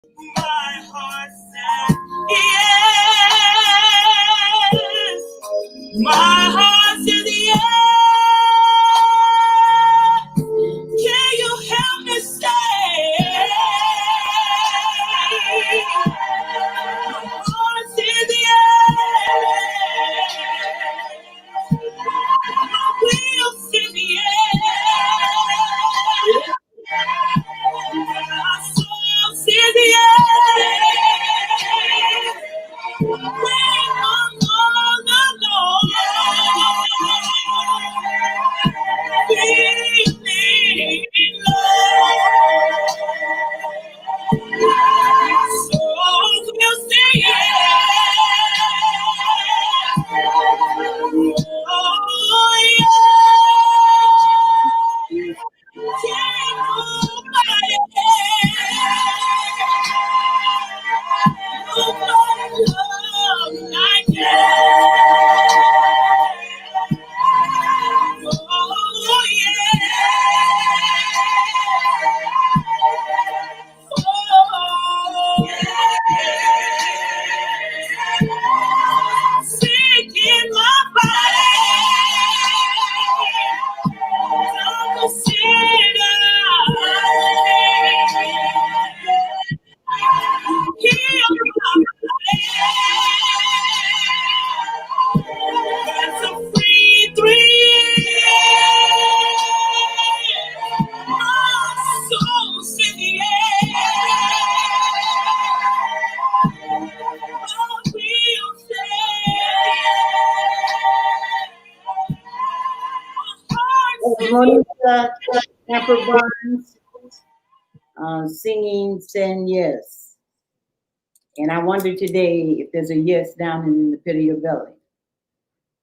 My heart said yes. My heart says yes. Can you help me say? My heart says yes. My will says yes. My soul says yes. When I'm all alone, feeling low, souls will say yes. Oh, yes. Take nobody nobody love like you. Oh, yeah. Oh, yeah. Sick in my body. I'm a sinner. Heal my body. That's a free. My soul said yes. My will say. Monica Pepper Barnes singing saying yes. And I wonder today if there's a yes down in the pit of your belly.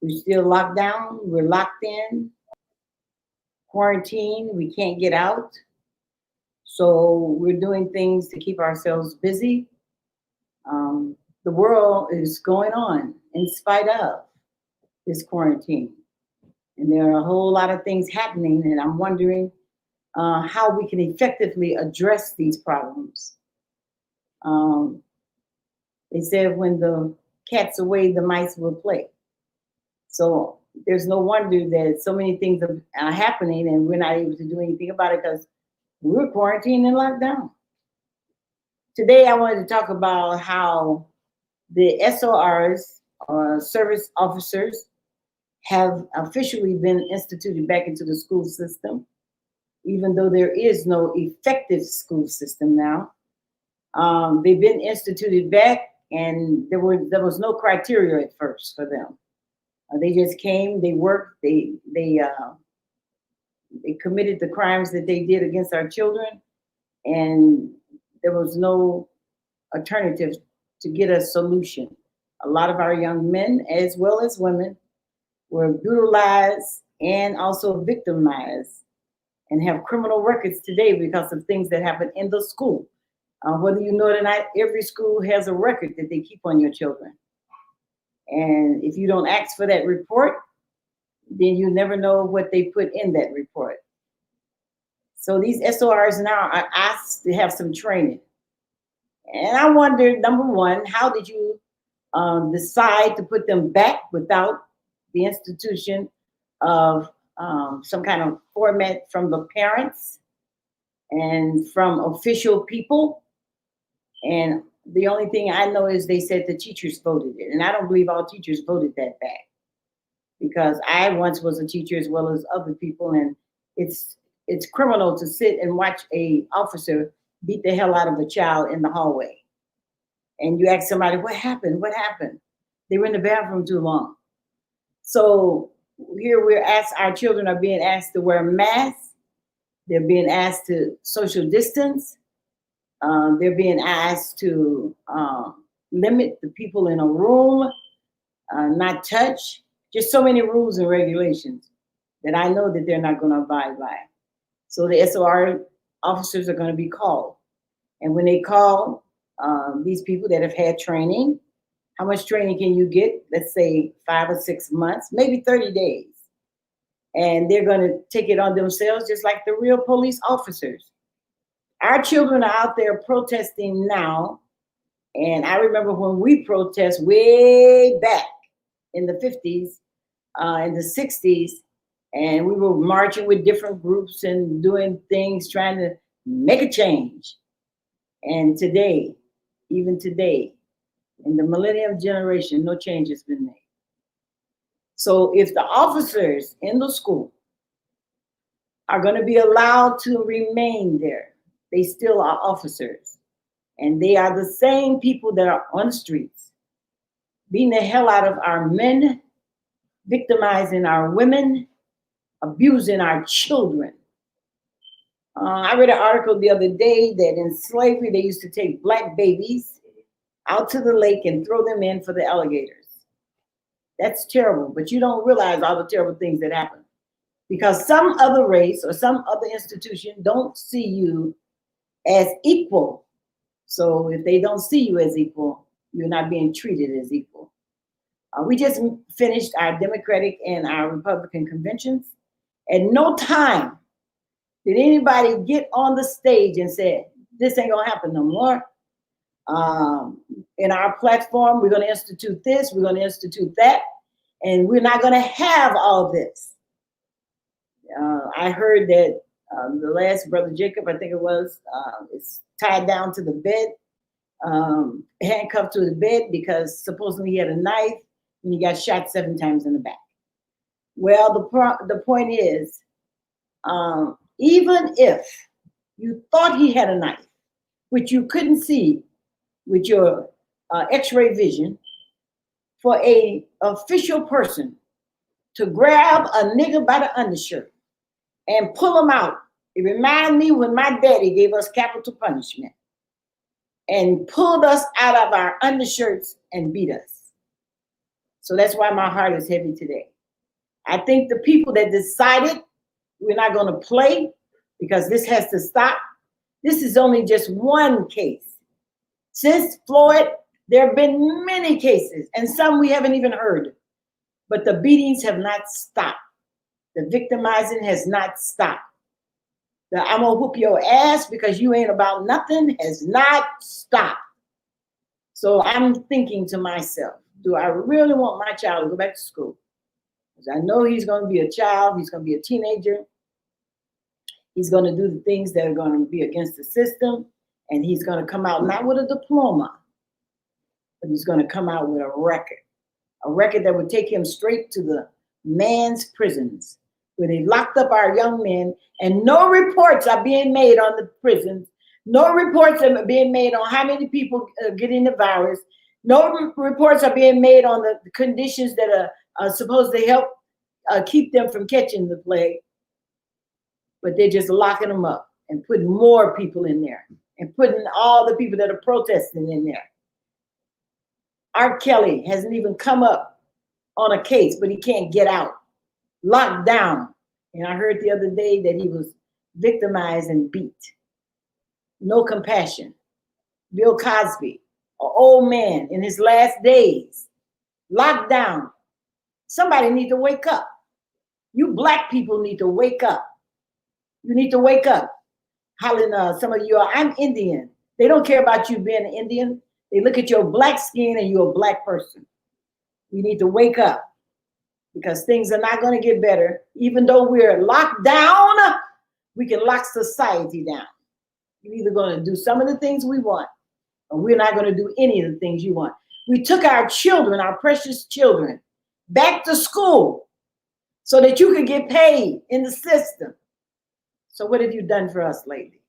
We're still locked down, we're locked in, quarantine, we can't get out. So we're doing things to keep ourselves busy. The world is going on in spite of this quarantine. And there are a whole lot of things happening, and I'm wondering how we can effectively address these problems. Um, they said when the cat's away, the mice will play. So there's no wonder that so many things are happening and we're not able to do anything about it because we're quarantined and locked down. Today, I wanted to talk about how the SORs, or service officers, have officially been instituted back into the school system, even though there is no effective school system now. They've been instituted back, and there was no criteria at first for them. They just came, they worked, they committed the crimes that they did against our children, and there was no alternative to get a solution. A lot of our young men, as well as women, were brutalized and also victimized and have criminal records today because of things that happened in the school. Whether you know it or not, every school has a record that they keep on your children. And if you don't ask for that report, then you never know what they put in that report. So these SORs now are asked to have some training. And I wondered, number one, how did you decide to put them back without the institution of some kind of format from the parents and from official people? And the only thing I know is they said the teachers voted it. And I don't believe all teachers voted that back, because I once was a teacher as well as other people, and it's criminal to sit and watch a officer beat the hell out of a child in the hallway. And you ask somebody, what happened? What happened? They were in the bathroom too long. So here we're asked, our children are being asked to wear masks. They're being asked to social distance. They're being asked to limit the people in a room, not touch. Just so many rules and regulations that I know that they're not going to abide by. So the SOR officers are going to be called. And when they call these people that have had training, how much training can you get? Let's say 5 or 6 months, maybe 30 days. And they're going to take it on themselves just like the real police officers. Our children are out there protesting now. And I remember when we protest way back in the 50s, in the 60s, and we were marching with different groups and doing things, trying to make a change. And today, even today, in the millennium generation, no change has been made. So if the officers in the school are going to be allowed to remain there, they still are officers. And they are the same people that are on the streets, beating the hell out of our men, victimizing our women, abusing our children. I read an article the other day that in slavery, they used to take black babies out to the lake and throw them in for the alligators. That's terrible, but you don't realize all the terrible things that happen because some other race or some other institution don't see you as equal. So if they don't see you as equal, you're not being treated as equal. We just finished our Democratic and our Republican conventions. At no time did anybody get on the stage and say, this ain't gonna happen no more. In our platform, we're gonna institute this, we're gonna institute that, and we're not gonna have all this. I heard that the last Brother Jacob, I think it was, is tied down to the bed, handcuffed to the bed because supposedly he had a knife and he got shot 7 times in the back. Well, the point is, even if you thought he had a knife, which you couldn't see with your x-ray vision, for a official person to grab a nigga by the undershirt and pull him out, it reminded me when my daddy gave us capital punishment and pulled us out of our undershirts and beat us. So that's why my heart is heavy today. I think the people that decided we're not going to play because this has to stop, this is only just one case. Since Floyd, there have been many cases, and some we haven't even heard. But the beatings have not stopped. The victimizing has not stopped. The I'm gonna whoop your ass because you ain't about nothing has not stopped. So I'm thinking to myself, do I really want my child to go back to school? Because I know he's gonna be a child, he's gonna be a teenager. He's gonna do the things that are gonna be against the system, and he's gonna come out not with a diploma, but he's gonna come out with a record that would take him straight to the man's prisons, where they locked up our young men, and no reports are being made on the prisons. No reports are being made on how many people are getting the virus. No reports are being made on the conditions that are supposed to help keep them from catching the plague. But they're just locking them up and putting more people in there and putting all the people that are protesting in there. R. Kelly hasn't even come up on a case, but he can't get out. Locked down. And I heard the other day that he was victimized and beat. No compassion. Bill Cosby, an old man in his last days, locked down. Somebody need to wake up. You black people need to wake up. You need to wake up. Hollering, some of you are, I'm Indian. They don't care about you being an Indian. They look at your black skin and you're a black person. You need to wake up because things are not going to get better. Even though we're locked down, we can lock society down. You're either going to do some of the things we want, or we're not going to do any of the things you want. We took our children, our precious children, back to school so that you could get paid in the system. So what have you done for us lately?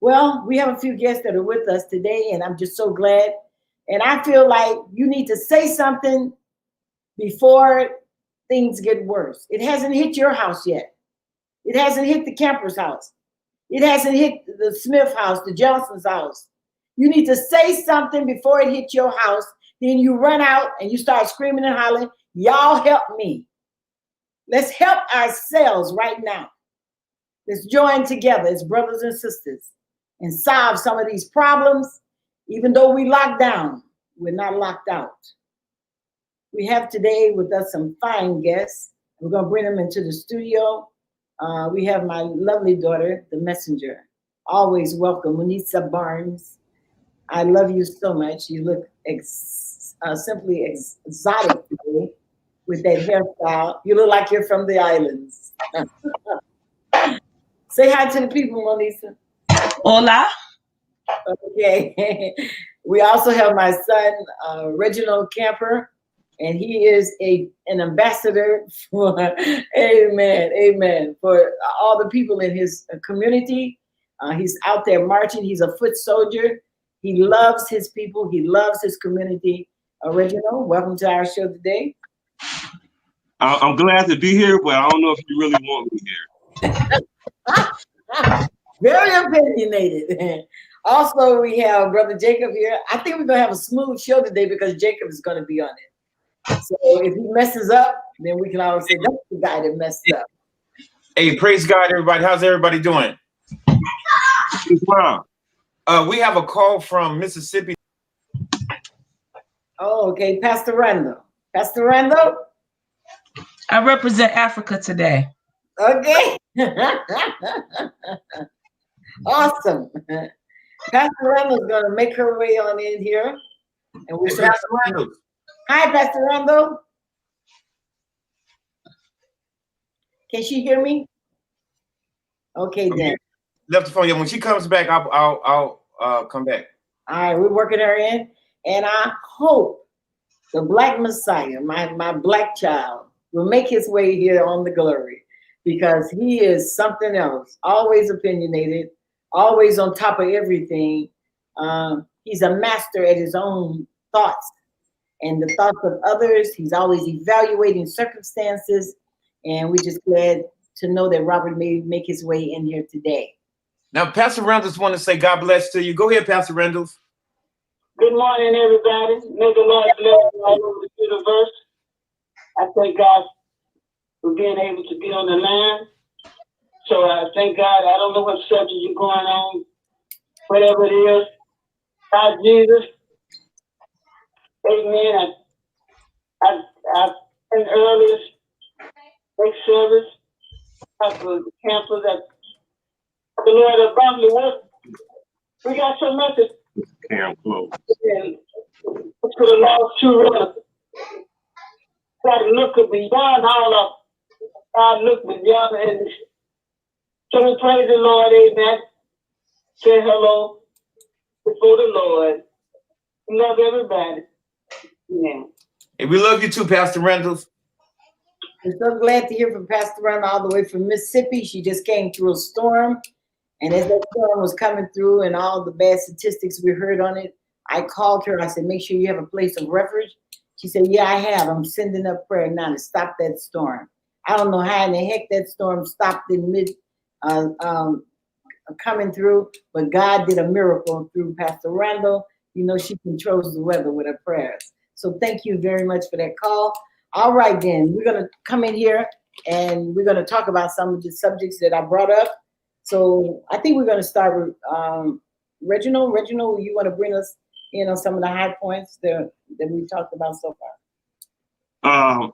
Well, we have a few guests that are with us today, and I'm just so glad. And I feel like you need to say something before things get worse. It hasn't hit your house yet. It hasn't hit the Camper's house. It hasn't hit the Smith house, the Johnson's house. You need to say something before it hits your house. Then you run out and you start screaming and hollering, y'all help me. Let's help ourselves right now. Let's join together as brothers and sisters and solve some of these problems. Even though we locked down, we're not locked out. We have today with us some fine guests. We're going to bring them into the studio. We have my lovely daughter, the messenger. Always welcome, Munisa Barnes. I love you so much. You look simply exotic today with that hairstyle. You look like you're from the islands. Say hi to the people, Monisa. Hola. Okay. We also have my son, Reginald Camper, and he is an ambassador for, amen, for all the people in his community. He's out there marching. He's a foot soldier. He loves his people. He loves his community. Reginald, welcome to our show today. I'm glad to be here, but I don't know if you really want me here. Very opinionated. Also, we have Brother Jacob here. I think we're going to have a smooth show today because Jacob is going to be on it. So if he messes up, then we can always say that's the guy that messed up. Hey, praise God, everybody. How's everybody doing? We have a call from Mississippi. Oh, okay. Pastor Randall. Pastor Randall? I represent Africa today. Okay. Awesome. Pastor Randall's going to make her way on in here. And we're Hi, Pastor Randall. Can she hear me? Okay, then. Left the phone. Yeah, when she comes back, I'll come back. All right, we're working her in. And I hope the Black Messiah, my Black child, will make his way here on the Glory, because he is something else. Always opinionated, always on top of everything. He's a master at his own thoughts and the thoughts of others. He's always evaluating circumstances. And we're just glad to know that Robert may make his way in here today. Now, Pastor Reynolds want to say God bless to you. Go ahead, Pastor Reynolds. Good morning, everybody. May the Lord bless you all over the universe. I thank God for being able to be on the line. So I thank God. I don't know what subject you're going on, whatever it is. God, Jesus. Amen. I've been earlier, next service, after the campus that the Lord abundantly worked. We got so much to close. To the lost true relatives. God look beyond all of God look beyond and so we praise the Lord, amen. Say hello before the Lord. We love everybody. Amen. Hey, we love you too, Pastor Reynolds. We're so glad to hear from Pastor Randall all the way from Mississippi. She just came through a storm. And as that storm was coming through and all the bad statistics we heard on it, I called her. I said, make sure you have a place of refuge. She said, yeah, I have. I'm sending up prayer now to stop that storm. I don't know how in the heck that storm stopped in mid coming through, but God did a miracle through Pastor Randall. You know, she controls the weather with her prayers. So thank you very much for that call. All right, then, we're going to come in here and we're going to talk about some of the subjects that I brought up. So I think we're going to start with Reginald. Reginald, you want to bring us in on some of the high points that we talked about so far?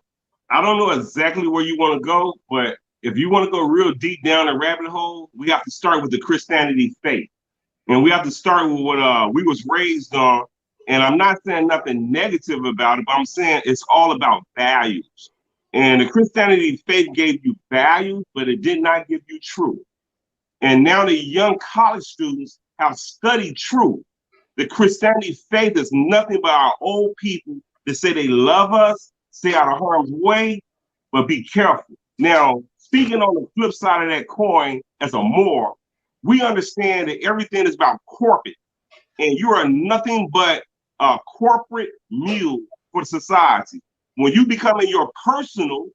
I don't know exactly where you want to go, but if you want to go real deep down the rabbit hole, we have to start with the Christianity faith. And we have to start with what we was raised on. And I'm not saying nothing negative about it, but I'm saying it's all about values. And the Christianity faith gave you values, but it did not give you truth. And now the young college students have studied truth. The Christianity faith is nothing but our old people that say they love us, stay out of harm's way, but be careful. Now, speaking on the flip side of that coin as a moral, we understand that everything is about corporate, and you are nothing but a corporate mule for society. When you become in your personal,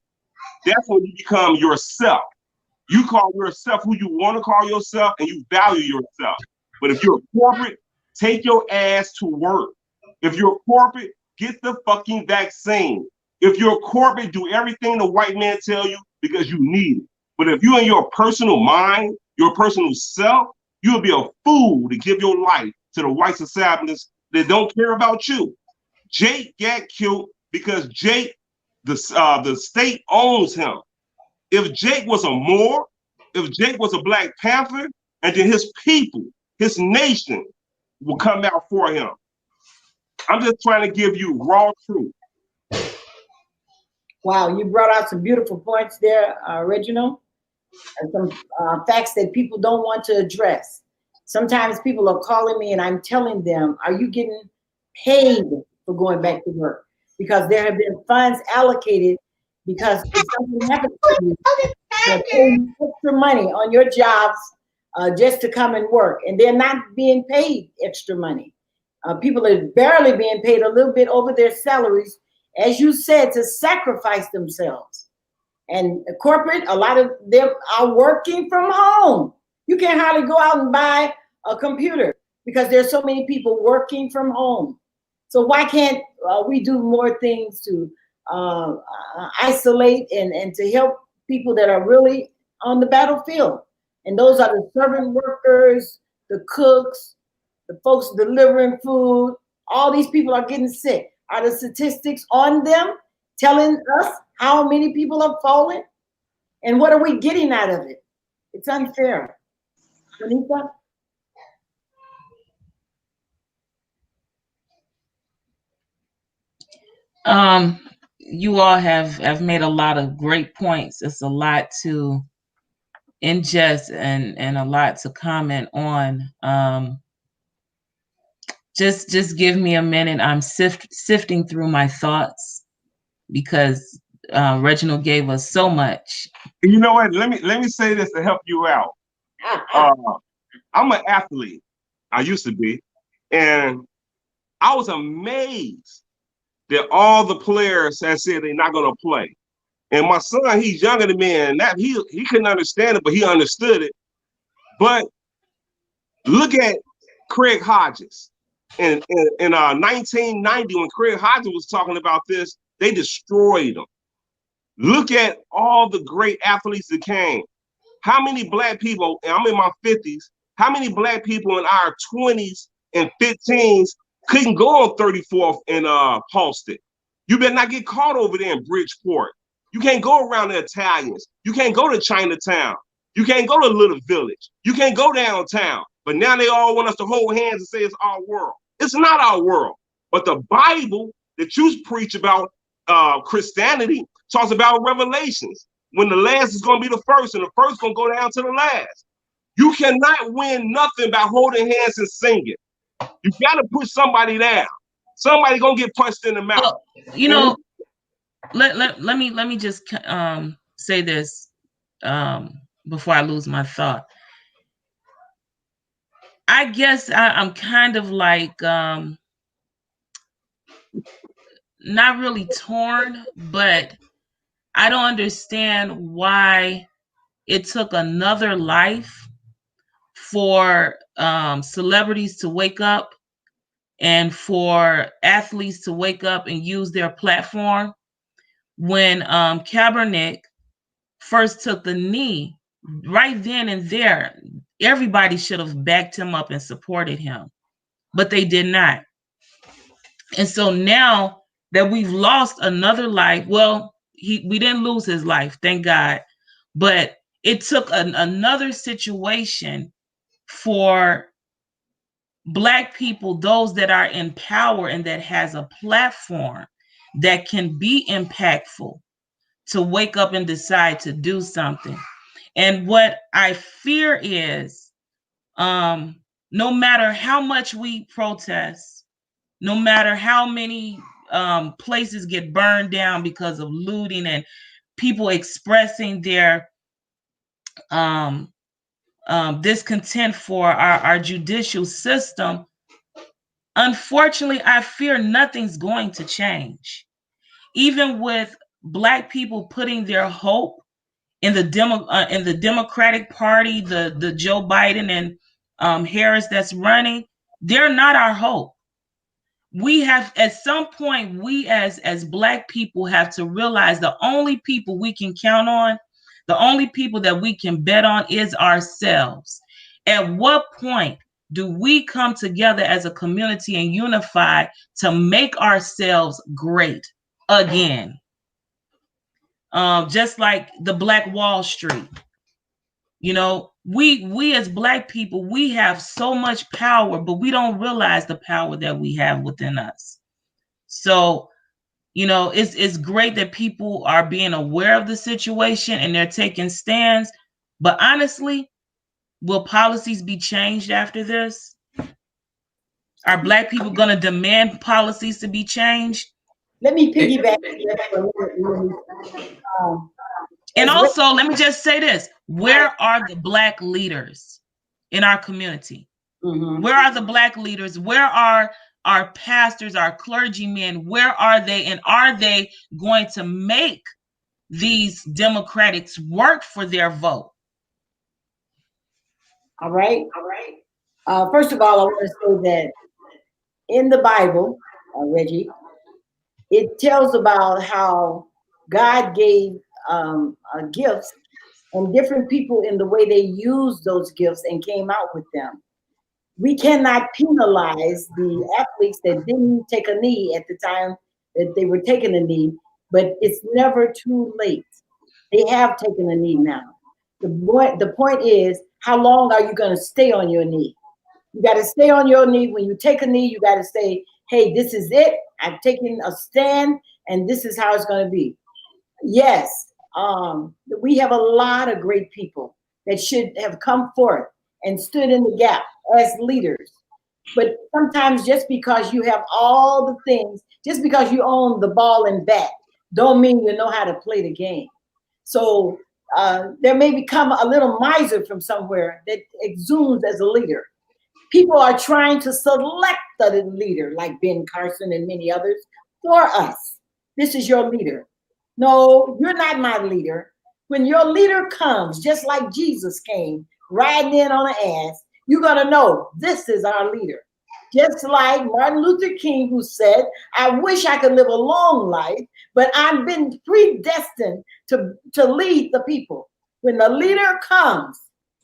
that's when you become yourself. You call yourself who you want to call yourself, and you value yourself. But if you're corporate, take your ass to work. If you're corporate, get the fucking vaccine. If you're corporate, do everything the white man tell you because you need it. But if you're in your personal mind, your personal self, you'll be a fool to give your life to the white societies that don't care about you. Jake got killed because Jake, the state owns him. If Jake was a Moor, if Jake was a Black Panther, and then his people, his nation will come out for him. I'm just trying to give you raw truth. Wow, you brought out some beautiful points there, Reginald, and some facts that people don't want to address. Sometimes people are calling me and I'm telling them, are you getting paid for going back to work? Because there have been funds allocated because if something happens to you, they're paying extra money on your jobs just to come and work. And they're not being paid extra money. People are barely being paid a little bit over their salaries, as you said, to sacrifice themselves. And corporate, a lot of them are working from home. You can't hardly go out and buy a computer because there's so many people working from home. So why can't we do more things to isolate and to help people that are really on the battlefield? And those are the servant workers, the cooks, the folks delivering food. All these people are getting sick. Are the statistics on them telling us how many people have fallen? And what are we getting out of it? It's unfair. Anita? You all have made a lot of great points. It's a lot to ingest and a lot to comment on. Just give me a minute. I'm sifting through my thoughts because Reginald gave us so much. You know what? Let me say this to help you out. I'm an athlete. I used to be, and I was amazed that all the players had said they're not going to play. And my son, he's younger than me, and that he couldn't understand it, but he understood it. But look at Craig Hodges. In 1990, when Craig Hodges was talking about this, they destroyed him. Look at all the great athletes that came. How many black people, and I'm in my 50s, how many black people in our 20s and 15s couldn't go on 34th and Halsted? You better not get caught over there in Bridgeport. You can't go around the Italians. You can't go to Chinatown. You can't go to Little Village. You can't go downtown. But now they all want us to hold hands and say it's our world. It's not our world. But the Bible that you preach about, Christianity, talks about Revelations, when the last is going to be the first and the first going to go down to the last. You cannot win nothing by holding hands and singing. You got to put somebody down. Somebody going to get punched in the mouth. Well, you know, let me just say this before I lose my thought. I guess I'm kind of like not really torn, but I don't understand why it took another life for celebrities to wake up and for athletes to wake up and use their platform. When Kaepernick first took the knee, right then and there, everybody should have backed him up and supported him, but they did not. And so now that we've lost another life, well, we didn't lose his life, thank God, but it took another situation for Black people, those that are in power and that has a platform that can be impactful, to wake up and decide to do something. And what I fear is, no matter how much we protest, no matter how many places get burned down because of looting and people expressing their discontent for our judicial system, unfortunately, I fear nothing's going to change. Even with Black people putting their hope in the Democratic Party, the Joe Biden and Harris that's running, they're not our hope. We have, at some point, we as Black people have to realize the only people we can count on, the only people that we can bet on is ourselves. At what point do we come together as a community and unify to make ourselves great again? Just like the Black Wall Street. You know, we as Black people, we have so much power, but we don't realize the power that we have within us. So, you know, it's great that people are being aware of the situation and they're taking stands. But honestly, will policies be changed after this? Are Black people going to demand policies to be changed? Let me piggyback for a minute. And as also, let me just say this. Where are the Black leaders in our community? Mhm. Where are the Black leaders? Where are our pastors, our clergymen? Where are they? And are they going to make these Democrats work for their vote? All right. First of all, I want to say that in the Bible, Reggie, it tells about how God gave gifts and different people in the way they used those gifts and came out with them. We cannot penalize the athletes that didn't take a knee at the time that they were taking a knee, but it's never too late. They have taken a knee now. The point is, how long are you going to stay on your knee? You got to stay on your knee. When you take a knee, you got to say, hey, this is it. I'm taking a stand, and this is how it's going to be. Yes, we have a lot of great people that should have come forth and stood in the gap as leaders. But sometimes just because you have all the things, just because you own the ball and bat, don't mean you know how to play the game. So there may become a little miser from somewhere that exudes as a leader. People are trying to select a leader like Ben Carson and many others for us. This is your leader. No, you're not my leader. When your leader comes, just like Jesus came, riding in on an ass, you're going to know this is our leader. Just like Martin Luther King, who said, I wish I could live a long life, but I've been predestined to lead the people. When the leader comes,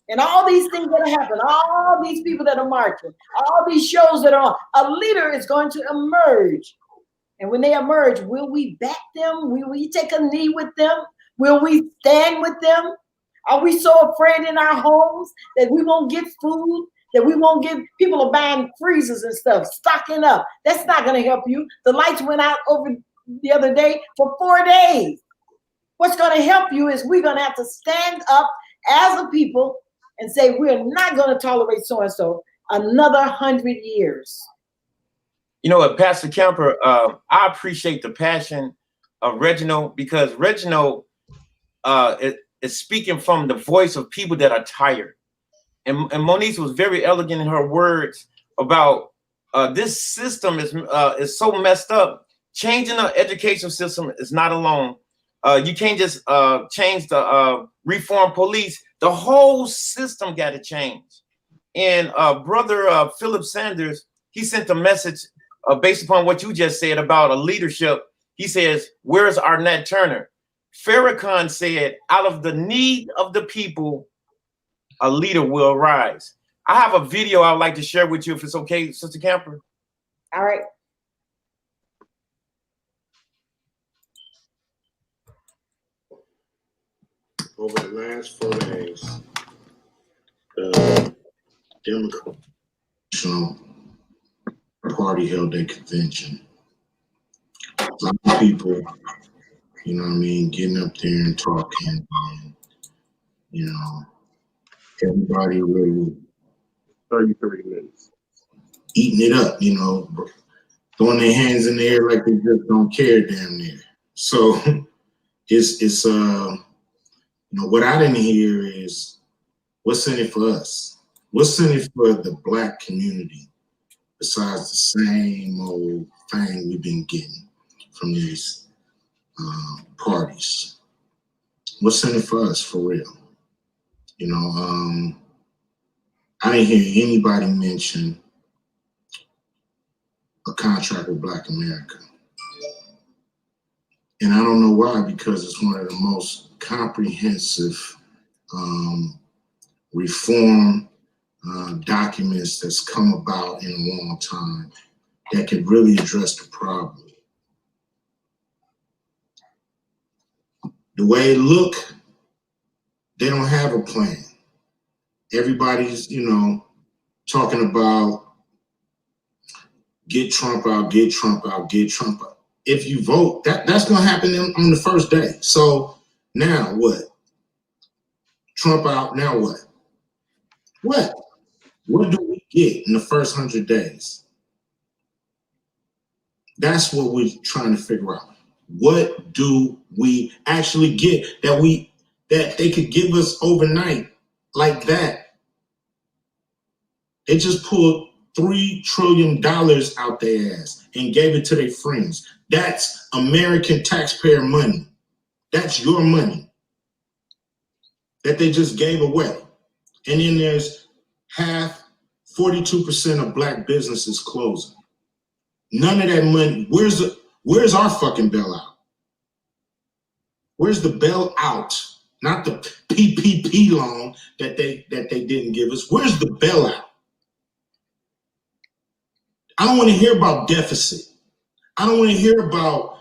and all these things that are happening, all these people that are marching, all these shows that are on, a leader is going to emerge. And when they emerge, will we back them? Will we take a knee with them? Will we stand with them? Are we so afraid in our homes that we won't get food, that we won't get, people are buying freezers and stuff, stocking up? That's not going to help you. The lights went out over the other day for 4 days. What's going to help you is we're going to have to stand up as a people and say, we're not going to tolerate so-and-so another 100 years. You know what, Pastor Kemper, I appreciate the passion of Reginald, because Reginald is speaking from the voice of people that are tired. And Moniece was very elegant in her words about this system is so messed up. Changing the education system is not alone. You can't just change the reform police. The whole system got to change. And Brother Philip Sanders, he sent a message based upon what you just said about a leadership. He says, where's Arnett Turner? Farrakhan said, out of the need of the people, a leader will rise. I have a video I would like to share with you, if it's okay, Sister Camper. All right. Over the last 4 days, the Democratic Party held a convention. A lot of people, you know what I mean, getting up there and talking, and, you know, everybody really 33 minutes. eating it up, you know, throwing their hands in the air like they just don't care damn near. So it's you know, what I didn't hear is what's in it for us? What's in it for the Black community besides the same old thing we've been getting from these parties? What's in it for us, for real? You know, I didn't hear anybody mention a contract with Black America. And I don't know why, because it's one of the most comprehensive reform documents that's come about in a long time that could really address the problem. The way it look, they don't have a plan. everybody's, talking about get Trump out, get Trump out, get Trump out. If you vote, that's going to happen on the first day. So now what? Trump out, now what? What? What do we get in the first 100 days? That's what we're trying to figure out. What do we actually get that they could give us overnight like that? They just pulled $3 trillion out their ass and gave it to their friends. That's American taxpayer money. That's your money that they just gave away. And then there's 42% of black businesses closing. None of that money. Where's our fucking bailout? Where's the bailout? Not the PPP loan that they didn't give us. Where's the bailout? I don't want to hear about deficit. I don't want to hear about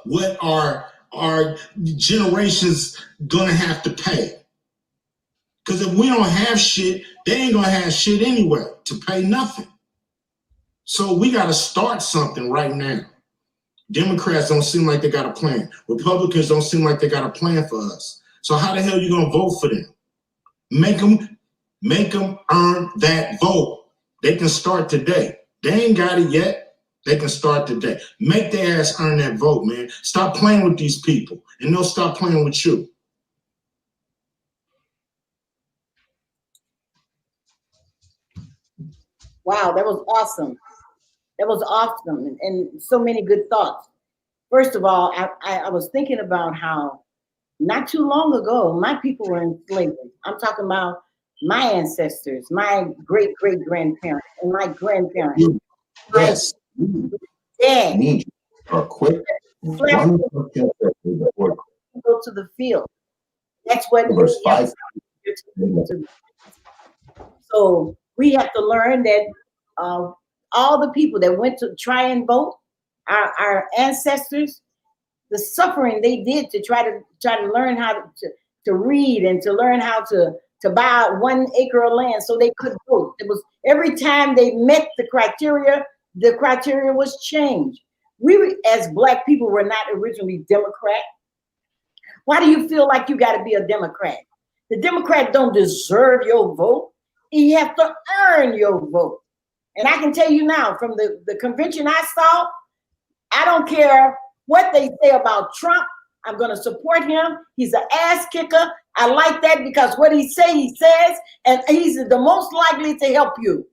what our generations gonna have to pay. Because if we don't have shit, they ain't gonna have shit anyway to pay nothing. So we gotta start something right now. Democrats don't seem like they got a plan. Republicans don't seem like they got a plan for us. So how the hell are you gonna vote for them? Make them earn that vote. They can start today. They ain't got it yet. They can start today. Make their ass earn that vote, man. Stop playing with these people, and they'll stop playing with you. Wow, that was awesome. That was awesome, and so many good thoughts. First of all, I was thinking about how not too long ago, my people were in slavery. I'm talking about my ancestors, my great-great-grandparents, and my grandparents. Yes. Yeah. Need you a quick one Go to the field. That's what verse 5. So we have to learn that all the people that went to try and vote, our ancestors, the suffering they did to try to learn how to read and to learn how to buy 1 acre of land so they could vote. It was every time they met the criteria was changed. We as Black people were not originally Democrat. Why do you feel like you got to be a Democrat? The Democrat don't deserve your vote. You have to earn your vote. And I can tell you now, from the convention I saw, I don't care what they say about Trump. I'm going to support him. He's an ass kicker. I like that because what he says, and he's the most likely to help you.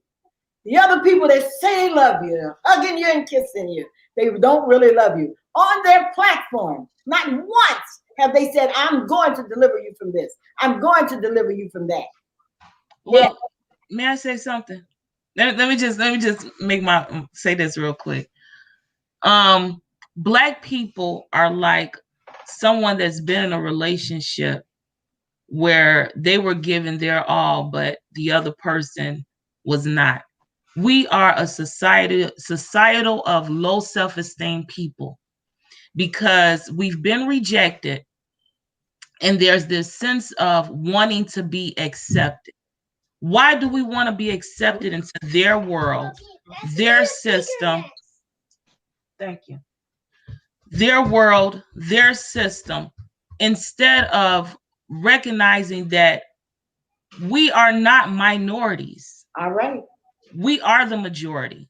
The other people that say they love you, hugging you and kissing you, they don't really love you. On their platform, not once have they said, I'm going to deliver you from this. I'm going to deliver you from that. Well, may I say something? Let me just say this real quick. Black people are like someone that's been in a relationship where they were given their all, but the other person was not. We are a societal of low self-esteem people because we've been rejected, and there's this sense of wanting to be accepted. Why do we want to be accepted into their world, their system? Thank you. Their world, their system, instead of recognizing that we are not minorities. All right. We are the majority.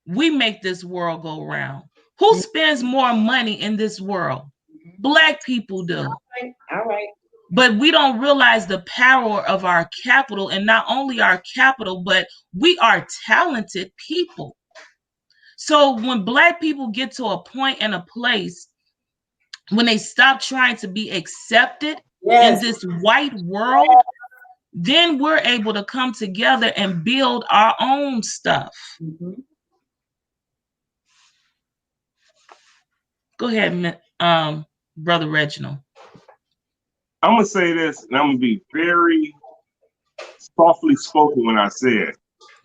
We make this world go round. Who spends more money in this world? Black people do. All right. But we don't realize the power of our capital, and not only our capital, but we are talented people. So when Black people get to a point and a place when they stop trying to be accepted in this white world, then we're able to come together and build our own stuff. Mm-hmm. Go ahead, Brother Reginald. I'm gonna say this, and I'm gonna be very softly spoken when I say it.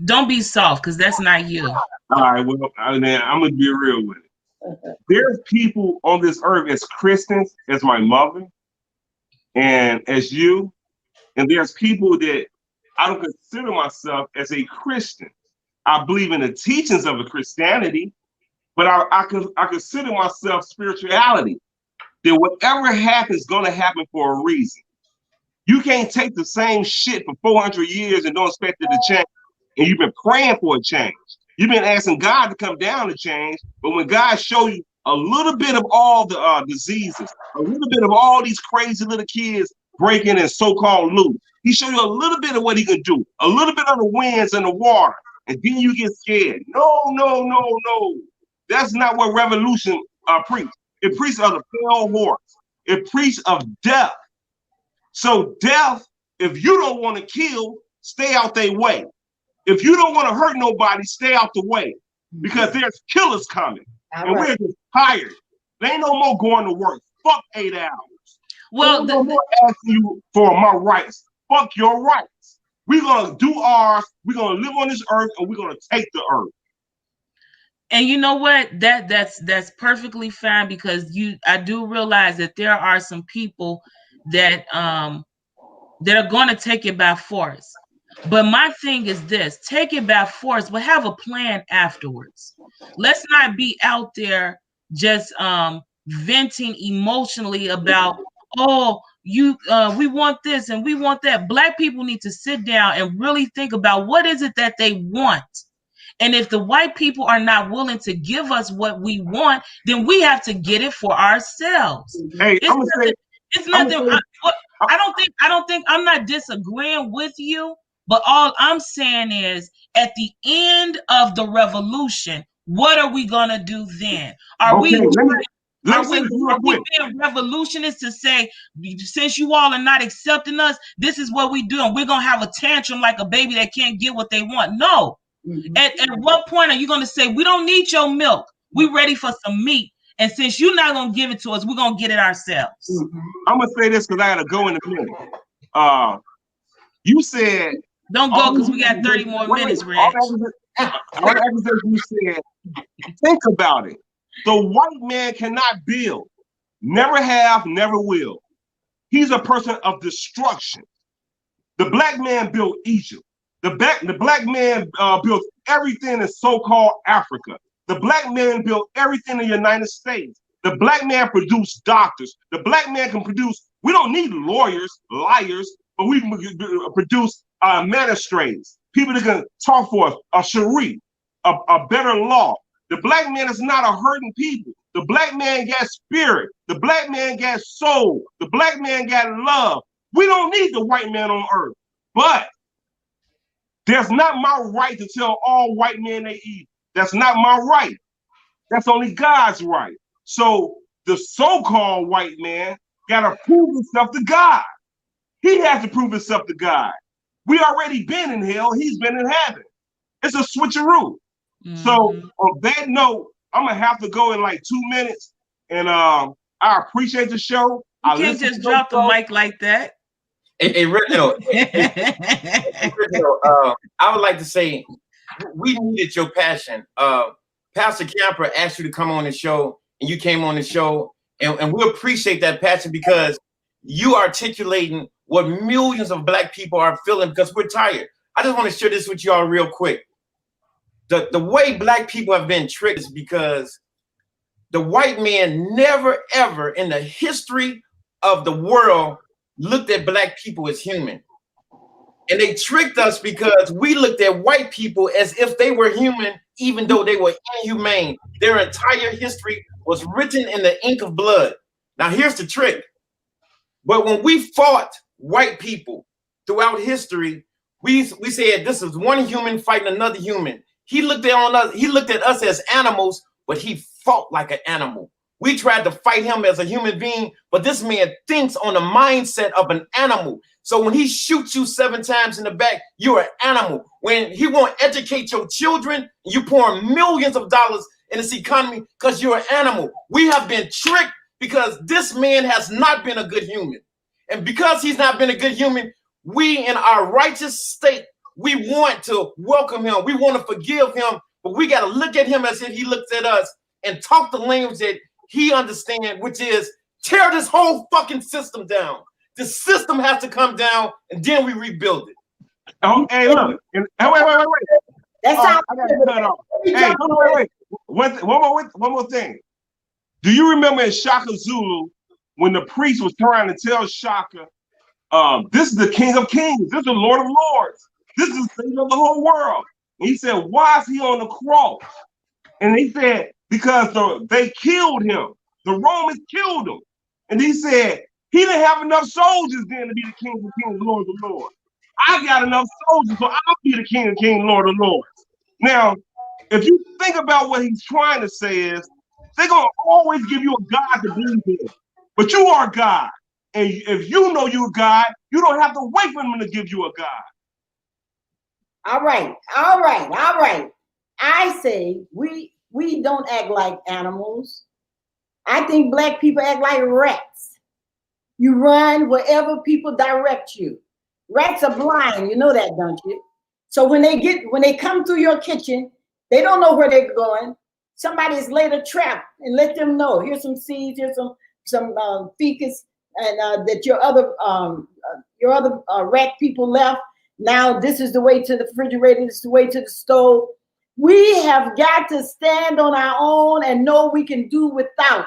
Don't be soft, because that's not you. All right, well, I'm gonna be real with it. There's people on this earth as Christians, as my mother, and as you, and there's people that I don't consider myself as a Christian. I believe in the teachings of the Christianity, but I consider myself spirituality. That whatever happens is going to happen for a reason. You can't take the same shit for 400 years and don't expect it to change. And you've been praying for a change. You've been asking God to come down to change. But when God shows you a little bit of all the diseases, a little bit of all these crazy little kids breaking and so-called loot, he show you a little bit of what he can do, a little bit of the winds and the water, and then you get scared. No. That's not what revolution preach. It preaches of the pale horse. It preaches of death. So death, if you don't want to kill, stay out their way. If you don't want to hurt nobody, stay out the way. Because there's killers coming. And we're just tired. There ain't no more going to work. Fuck 8 hours. Well, no more asking you for my rights. Fuck your rights. We're gonna do ours. We're gonna live on this earth, and we're gonna take the earth. and you know what? That's perfectly fine, because I do realize that there are some people that are going to take it by force. But my thing is this: take it by force, but have a plan afterwards. Let's not be out there just venting emotionally about, oh, we want this and we want that. Black people need to sit down and really think about what is it that they want. And if the white people are not willing to give us what we want, then we have to get it for ourselves. Hey, It's nothing. I don't think I'm not disagreeing with you, but all I'm saying is, at the end of the revolution, what are we gonna do then? Are we being revolutionists to say, since you all are not accepting us, this is what we do, and we're gonna have a tantrum like a baby that can't get what they want? No. At what point are you gonna say, we don't need your milk, we ready for some meat, and since you're not gonna give it to us, we're gonna get it ourselves? I'm gonna say this because I gotta go in a minute. You said don't go, because we got 30 more minutes, Reg. You said, think about it. The white man cannot build, never have, never will. He's a person of destruction. The black man built Egypt. The black man built everything in so-called Africa. The black man built everything in the United States. The black man produced doctors. The black man can produce, we don't need lawyers, liars, but we can produce magistrates, people that can talk for us, a sharif, a better law. The black man is not a hurting people. The black man got spirit. The black man got soul. The black man got love. We don't need the white man on earth. But there's not my right to tell all white men they eat. That's not my right. That's only God's right. So the so-called white man gotta prove himself to God. He has to prove himself to God. We already been in hell. He's been in heaven. It's a switcheroo. So on that note, I'm gonna have to go in like 2 minutes. And I appreciate the show. You can't just drop the mic like that. Hey, Reginald, I would like to say, we needed your passion. Pastor Camper asked you to come on the show, and you came on the show, and we appreciate that passion, because you articulating what millions of black people are feeling, because we're tired. I just want to share this with y'all real quick. The way black people have been tricked is because the white man never, ever in the history of the world looked at black people as human. And they tricked us because we looked at white people as if they were human, even though they were inhumane. Their entire history was written in the ink of blood. Now, here's the trick. But when we fought white people throughout history, we said this is one human fighting another human. He looked at us as animals, but he fought like an animal. We tried to fight him as a human being, but this man thinks on the mindset of an animal. So when he shoots you 7 times in the back, you're an animal. When he won't educate your children, you pour millions of dollars in this economy because you're an animal. We have been tricked because this man has not been a good human. And because he's not been a good human, we in our righteous state, we want to welcome him. We want to forgive him, but we got to look at him as if he looks at us and talk the language that he understands, which is tear this whole fucking system down. The system has to come down, and then we rebuild it. Oh, hey, look. And, hey, wait. That's Oh, how. I got to cut off. Hey, wait. One more thing. Do you remember in Shaka Zulu when the priest was trying to tell Shaka, this is the King of Kings, this is the Lord of Lords, this is the Savior of the whole world. And he said, why is he on the cross? And he said, because they killed him. The Romans killed him. And he said, he didn't have enough soldiers then to be the King of Kings, Lord of Lords. I got enough soldiers, so I'll be the King of Kings, Lord of Lords. Now, if you think about what he's trying to say is, they're going to always give you a God to believe in. But you are God. And if you know you're God, you don't have to wait for them to give you a God. All right. I say we don't act like animals. I think black people act like rats. You run wherever people direct you. Rats are blind, you know that, don't you? So when they come through your kitchen, they don't know where they're going. Somebody's laid a trap and let them know. Here's some seeds, here's some fecus, and that your other rat people left. Now this is the way to the refrigerator, this is the way to the stove. We have got to stand on our own and know we can do without.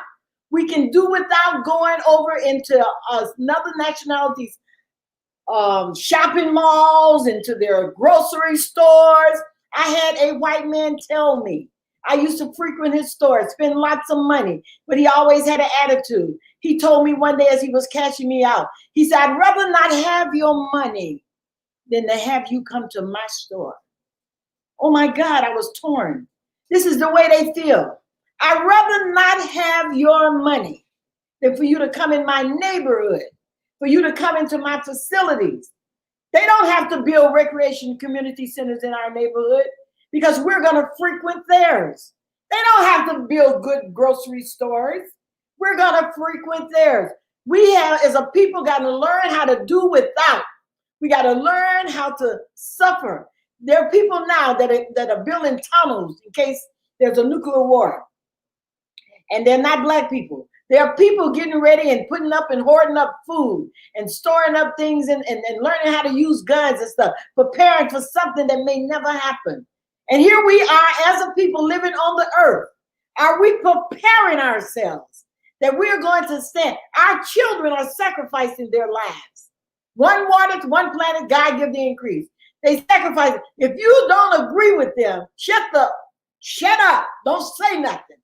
We can do without going over into another nationality's shopping malls, into their grocery stores. I had a white man tell me, I used to frequent his store, spend lots of money, but he always had an attitude. He told me one day as he was cashing me out, he said, I'd rather not have your money than to have you come to my store. Oh my God, I was torn. This is the way they feel. I'd rather not have your money than for you to come in my neighborhood, for you to come into my facilities. They don't have to build recreation community centers in our neighborhood because we're going to frequent theirs. They don't have to build good grocery stores. We're going to frequent theirs. We have, as a people, got to learn how to do without. We got to learn how to suffer. There are people now that are building tunnels in case there's a nuclear war. And they're not black people. There are people getting ready and putting up and hoarding up food and storing up things and learning how to use guns and stuff, preparing for something that may never happen. And here we are as a people living on the earth. Are we preparing ourselves that we're going to stand? Our children are sacrificing their lives. One water, one planet, God give the increase. They sacrifice it. If you don't agree with them, shut up, don't say nothing.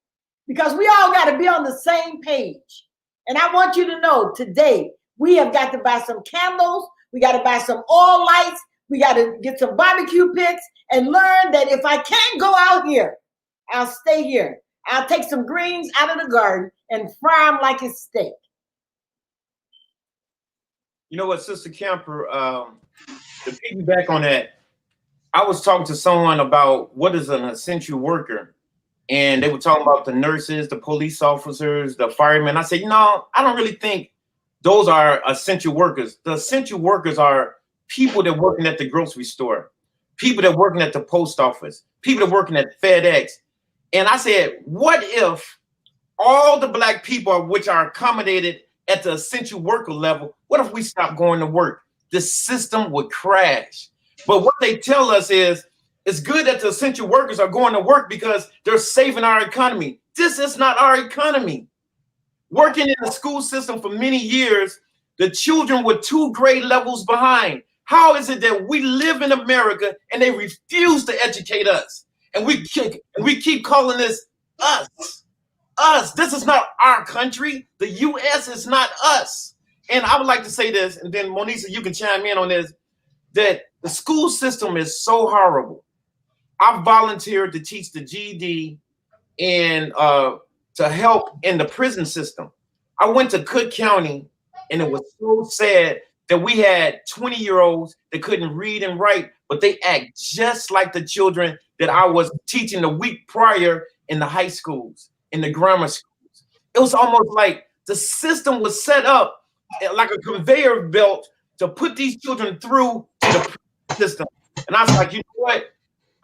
Because we all got to be on the same page. And I want you to know today, we have got to buy some candles. We got to buy some oil lights. We got to get some barbecue pits and learn that if I can't go out here, I'll stay here. I'll take some greens out of the garden and fry them like it's steak. You know what, Sister Camper, to piggyback on that, I was talking to someone about what is an essential worker. And they were talking about the nurses, the police officers, the firemen. I said, I don't really think those are essential workers. The essential workers are people that are working at the grocery store, people that are working at the post office, people that are working at FedEx. And I said, what if all the black people which are accommodated at the essential worker level, what if we stop going to work? The system would crash. But what they tell us is, it's good that the essential workers are going to work because they're saving our economy. This is not our economy. Working in the school system for many years, the children were 2 grade levels behind. How is it that we live in America and they refuse to educate us? And we keep calling this us. Us. This is not our country. The U.S. is not us. And I would like to say this, and then Monisa, you can chime in on this, that the school system is so horrible. I volunteered to teach the GED and to help in the prison system. I went to Cook County, and it was so sad that we had 20-year-olds that couldn't read and write, but they act just like the children that I was teaching the week prior in the high schools, in the grammar schools. It was almost like the system was set up like a conveyor belt to put these children through the system. And I was like, you know what?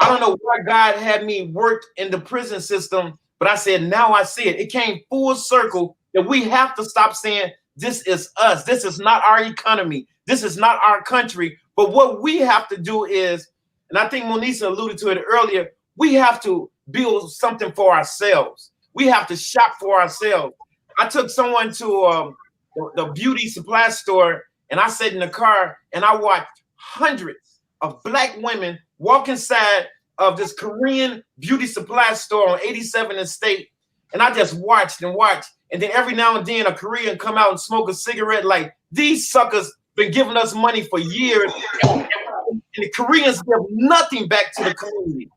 I don't know why God had me work in the prison system, but I said, now I see it. It came full circle that we have to stop saying, this is us. This is not our economy. This is not our country. But what we have to do is, and I think Monisa alluded to it earlier, we have to build something for ourselves. We have to shop for ourselves. I took someone to the beauty supply store, and I sat in the car and I watched hundreds of Black women walk inside of this Korean beauty supply store on 87th and State. And I just watched and watched. And then every now and then a Korean come out and smoke a cigarette. Like, these suckers been giving us money for years. And the Koreans give nothing back to the community.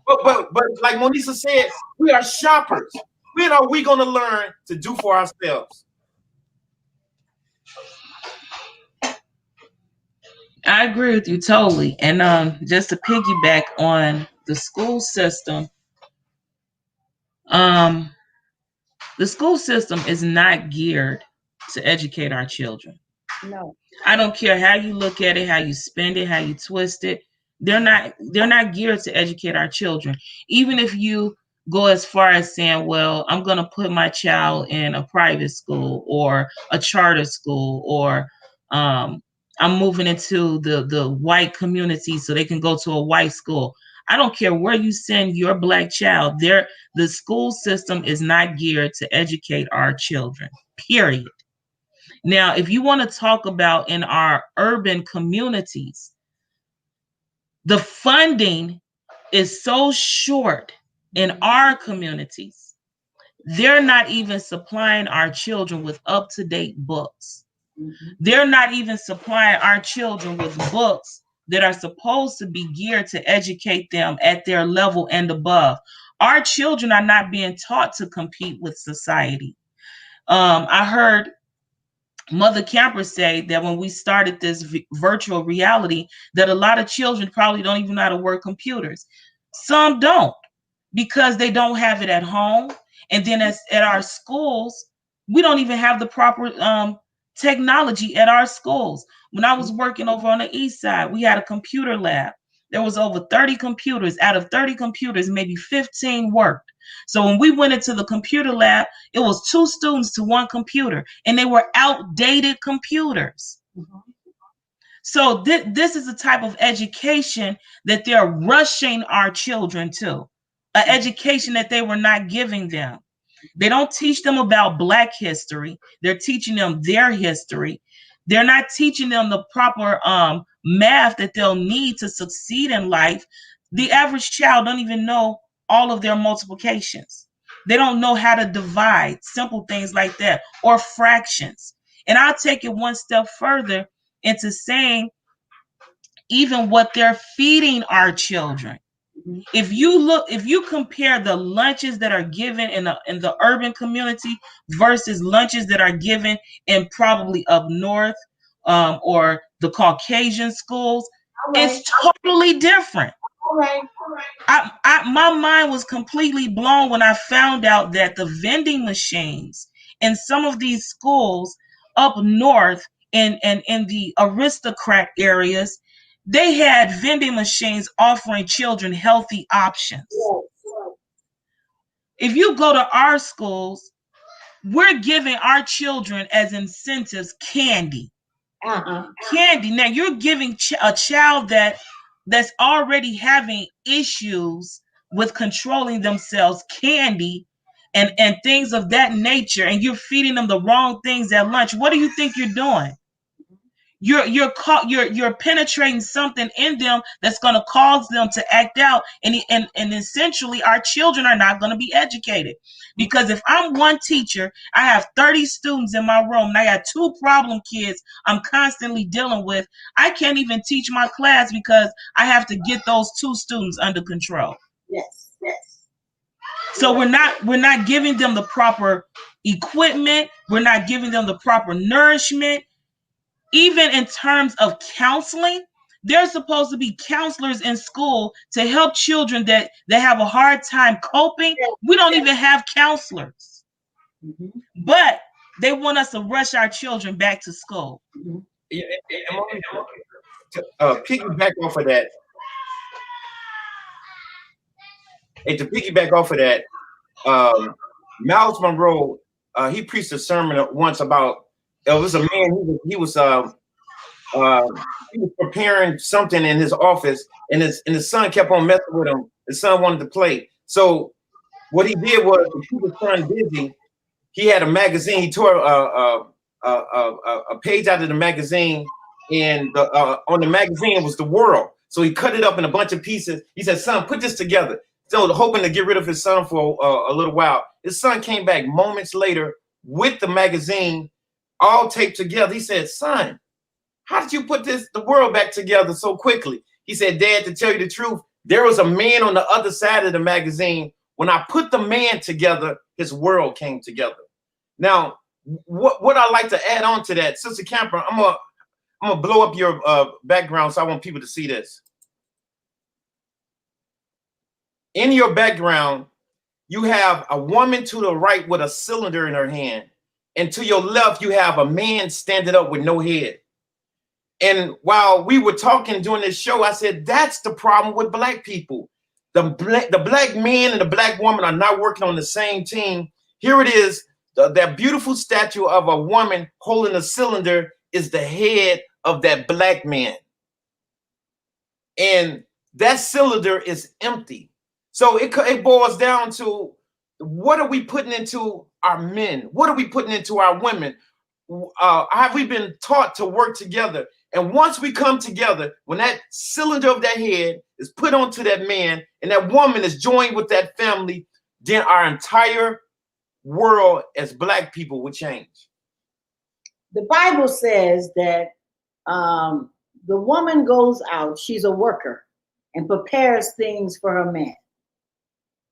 But like Monisa said, we are shoppers. When are we going to learn to do for ourselves? I agree with you totally. And just to piggyback on the school system, the school system is not geared to educate our children. No. I don't care how you look at it, how you spend it, how you twist it. They're not geared to educate our children. Even if you go as far as saying, well, I'm going to put my child in a private school or a charter school, or I'm moving into the white community so they can go to a white school. I don't care where you send your Black child. The school system is not geared to educate our children, period. Now, if you want to talk about in our urban communities, the funding is so short in our communities. They're not even supplying our children with up-to-date books. They're not even supplying our children with books that are supposed to be geared to educate them at their level and above. Our children are not being taught to compete with society. I heard Mother Camper say that when we started this virtual reality, that a lot of children probably don't even know how to work computers. Some don't, because they don't have it at home. And then at our schools, we don't even have the proper technology at our schools. When I was working over on the east side, we had a computer lab. There was over 30 computers. Out of 30 computers, maybe 15 worked. So when we went into the computer lab, it was 2 students to 1 computer, and they were outdated computers. So this is the type of education that they're rushing our children to, an education that they were not giving them. They don't teach them about Black history. They're teaching them their history. They're not teaching them the proper math that they'll need to succeed in life. The average child don't even know all of their multiplications. They don't know how to divide, simple things like that, or fractions. And I'll take it one step further into saying even what they're feeding our children. If you compare the lunches that are given in the urban community versus lunches that are given in probably up north or the Caucasian schools, it's totally different. My mind was completely blown when I found out that the vending machines in some of these schools up north and in the aristocrat areas, they had vending machines offering children healthy options. If you go to our schools, we're giving our children as incentives candy. Candy. Now you're giving a child that's already having issues with controlling themselves candy and things of that nature, and you're feeding them the wrong things at lunch. What do you think you're doing? You're penetrating something in them that's going to cause them to act out, and essentially our children are not going to be educated. Because if I'm one teacher, I have 30 students in my room, and I got 2 problem kids I'm constantly dealing with, I can't even teach my class because I have to get those 2 students under control. Yes. So we're not giving them the proper equipment. We're not giving them the proper nourishment. Even in terms of counseling, there's supposed to be counselors in school to help children that have a hard time coping. We don't even have counselors. But they want us to rush our children back to school. Piggyback off of that. And to piggyback off of that, Miles Monroe, he preached a sermon once about, it was a man, he was uh, he was preparing something in his office, and his son kept on messing with him. His son wanted to play. So what he did was to keep his son busy, he had a magazine. He tore a page out of the magazine, and on the magazine was the world. So he cut it up in a bunch of pieces. He said, "Son, put this together." So hoping to get rid of his son for a little while. His son came back moments later with the magazine all taped together. He said, "Son, how did you put the world back together so quickly?" He said, "Dad, to tell you the truth, there was a man on the other side of the magazine. When I put the man together, his world came together." Now, what I like to add on to that, Sister Camper, I'm gonna blow up your background, so I want people to see this. In your background, you have a woman to the right with a cylinder in her hand, and to your left, you have a man standing up with no head. And while we were talking during this show, I said, that's the problem with Black people. The Black man and the Black woman are not working on the same team. Here it is, that beautiful statue of a woman holding a cylinder is the head of that Black man. And that cylinder is empty. So it boils down to, what are we putting into our men? What are we putting into our women? Have we been taught to work together? And once we come together, when that cylinder of that head is put onto that man and that woman is joined with that family, then our entire world as Black people will change. The Bible says that the woman goes out, she's a worker, and prepares things for her man.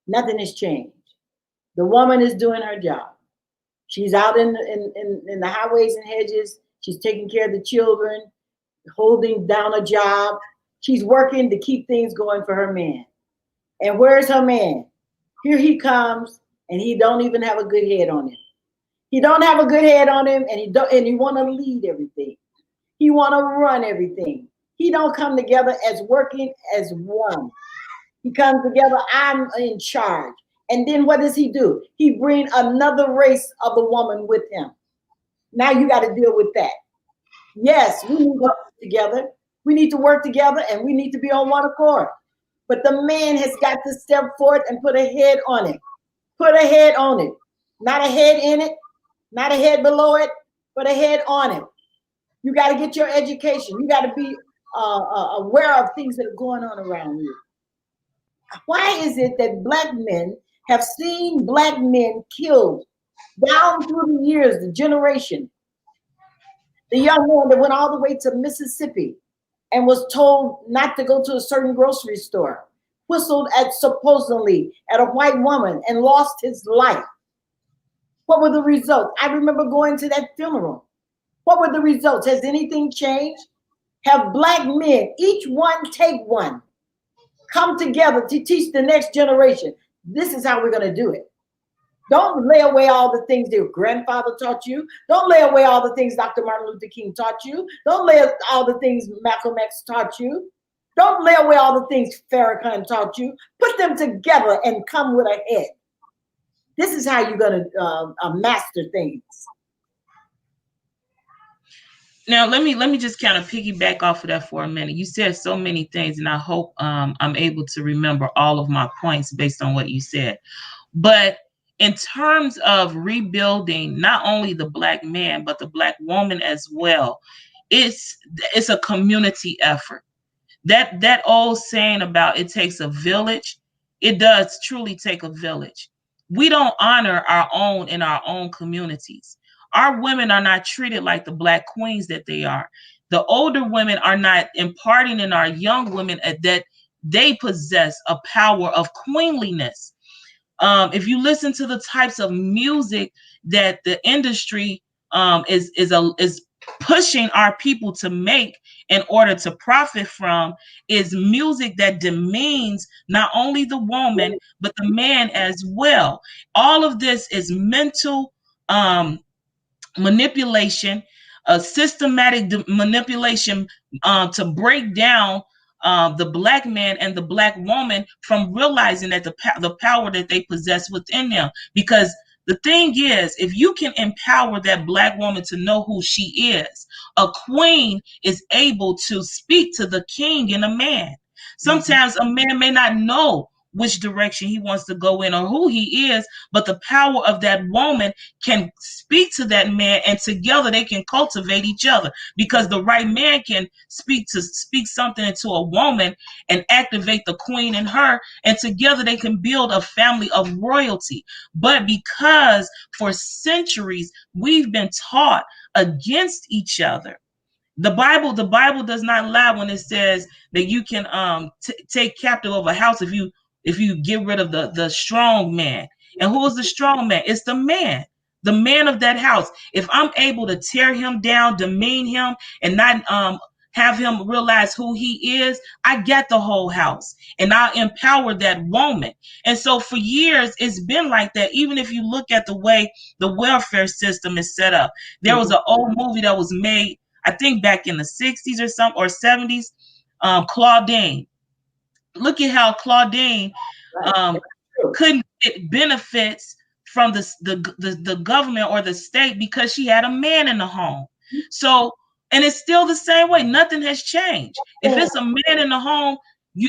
Nothing has changed. The woman is doing her job. She's out in the highways and hedges. She's taking care of the children, holding down a job. She's working to keep things going for her man. And where's her man? Here he comes, and he don't even have a good head on him. He don't have a good head on him, and he want to lead everything. He want to run everything. He don't come together as working as one. He comes together, I'm in charge. And then what does he do? He bring another race of the woman with him. Now you got to deal with that. Yes, we need to work together. We need to work together, and we need to be on one accord. But the man has got to step forward and put a head on it. Put a head on it. Not a head in it, not a head below it, but a head on it. You got to get your education. You got to be aware of things that are going on around you. Why is it that Black men have seen Black men killed down through the years, the generation? The young man that went all the way to Mississippi and was told not to go to a certain grocery store, whistled at supposedly at a white woman and lost his life. What were the results? I remember going to that funeral. What were the results? Has anything changed? Have Black men, each one take one, come together to teach the next generation? This is how we're going to do it. Don't lay away all the things your grandfather taught you. Don't lay away all the things Dr. Martin Luther King taught you. Don't lay all the things Malcolm X taught you. Don't lay away all the things Farrakhan taught you. Put them together and come with a head. This is how you're going to master things. Now, let me just kind of piggyback off of that for a minute. You said so many things, and I hope I'm able to remember all of my points based on what you said. But in terms of rebuilding not only the Black man, but the Black woman as well, it's a community effort. That old saying about it takes a village, it does truly take a village. We don't honor our own in our own communities. Our women are not treated like the Black queens that they are. The older women are not imparting in our young women that they possess a power of queenliness. If you listen to the types of music that the industry is pushing our people to make in order to profit from, is music that demeans not only the woman but the man as well. All of this is mental manipulation, systematic manipulation to break down the Black man and the Black woman from realizing that the power that they possess within them. Because The thing is, if you can empower that Black woman to know who she is, a queen is able to speak to the king and a man. Sometimes a man may not know which direction he wants to go in or who he is, but the power of that woman can speak to that man, and together they can cultivate each other, because the right man can speak something into a woman and activate the queen in her, and together they can build a family of royalty. But because for centuries we've been taught against each other, the Bible does not lie when it says that you can take captive of a house if you get rid of the strong man. And who is the strong man? It's the man of that house. If I'm able to tear him down, demean him, and not have him realize who he is, I got the whole house, and I empower that woman. And so for years it's been like that. Even if you look at the way the welfare system is set up, there was an old movie that was made, I think back in the 60s or 70s, Claudine. Look at how Claudine couldn't get benefits from the government or the state because she had a man in the home. So, and it's still the same way. Nothing has changed. If it's a man in the home,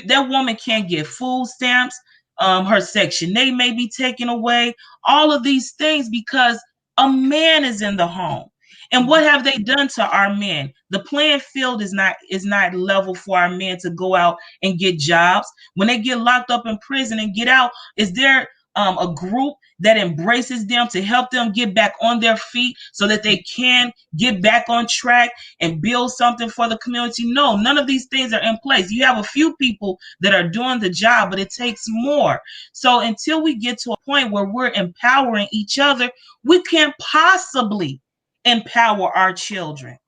that woman can't get food stamps. Her Section 8 may be taken away. All of these things because a man is in the home. And what have they done to our men? The playing field is not level for our men to go out and get jobs. When they get locked up in prison and get out, is there a group that embraces them to help them get back on their feet so that they can get back on track and build something for the community? No, none of these things are in place. You have a few people that are doing the job, but it takes more. So until we get to a point where we're empowering each other, we can't possibly empower our children.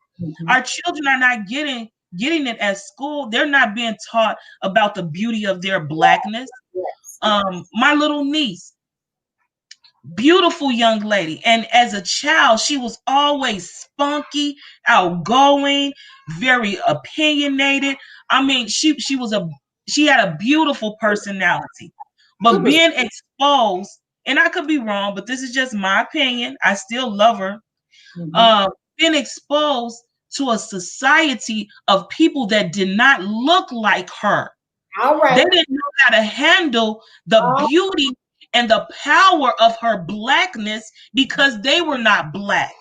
Our children are not getting it at school. They're not being taught about the beauty of their Blackness. My little niece, beautiful young lady, and as a child she was always spunky, outgoing, very opinionated. I mean, she had a beautiful personality, but being exposed, and I could be wrong, but this is just my opinion, I still love her. Being exposed to a society of people that did not look like her. All right. They didn't know how to handle the beauty and the power of her Blackness because they were not Black.